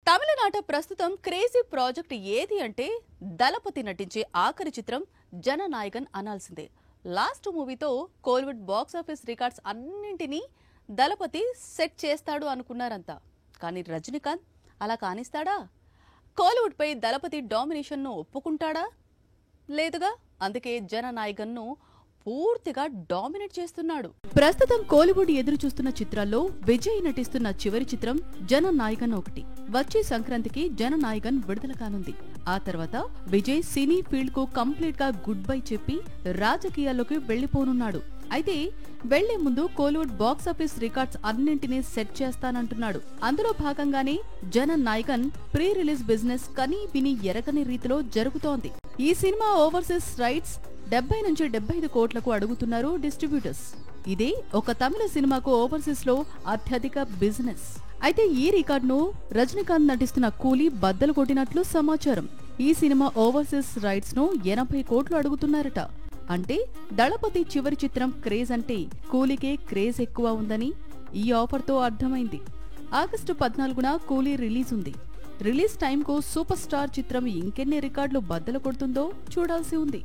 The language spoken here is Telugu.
తమిళనాట ప్రస్తుతం క్రేజీ ప్రాజెక్ట్ ఏది అంటే దళపతి నటించే ఆఖరి చిత్రం జననాయకన్ అనాల్సిందే. లాస్ట్ మూవీతో కోలీవుడ్ బాక్సాఫీస్ రికార్డ్స్ అన్నింటినీ దళపతి సెట్ చేస్తాడు అనుకున్నారంతా. కానీ రజనీకాంత్ అలా కానిస్తాడా? కోలీవుడ్ పై దళపతి డామినేషన్ ను ఒప్పుకుంటాడా? లేదుగా. అందుకే జననాయకన్ ను పూర్తిగా డామినేట్ చేస్తున్నాడు. ప్రస్తుతం కోలీవుడ్ ఎదురు చూస్తున్న చిత్రాల్లో విజయ్ నటిస్తున్న చివరి చిత్రం జననాయకన్ ఒకటి. వచ్చే సంక్రాంతికి జననాయకన్ విడుదల కానుంది. ఆ తర్వాత విజయ్ సినీ ఫీల్డ్ కు కంప్లీట్ గా గుడ్ బై చెప్పి రాజకీయాల్లోకి వెళ్లిపోనున్నాడు. అయితే వెళ్లే ముందు కోలీవుడ్ బాక్సాఫీస్ రికార్డ్స్ అన్నింటినీ సెట్ చేస్తానంటున్నాడు. అందులో భాగంగానే జననాయకన్ ప్రీ రిలీజ్ బిజినెస్ కనీ విని ఎరగని రీతిలో జరుగుతోంది. ఈ సినిమా ఓవర్సీస్ రైట్స్ 70 నుంచి 75 కోట్లకు అడుగుతున్నారు డిస్ట్రిబ్యూటర్స్. ఇదే ఒక తమిళ సినిమాకు ఓవర్సీస్ లో అత్యధిక బిజినెస్. అయితే ఈ రికార్డును రజనీకాంత్ నటిస్తున్న కూలీ బద్దలు కొట్టినట్లు సమాచారం. ఈ సినిమా ఓవర్సీస్ రైట్స్ ను 80 కోట్లు అడుగుతున్నారట. అంటే దళపతి చివరి చిత్రం క్రేజ్ అంటే కూలీకే క్రేజ్ ఎక్కువ ఉందని ఈ ఆఫర్ తో అర్థమైంది. ఆగస్టు 14న కూలీ రిలీజ్ ఉంది. రిలీజ్ టైంకు సూపర్ స్టార్ చిత్రం ఇంకెన్ని రికార్డులు బద్దలు కొడుతుందో చూడాల్సి ఉంది.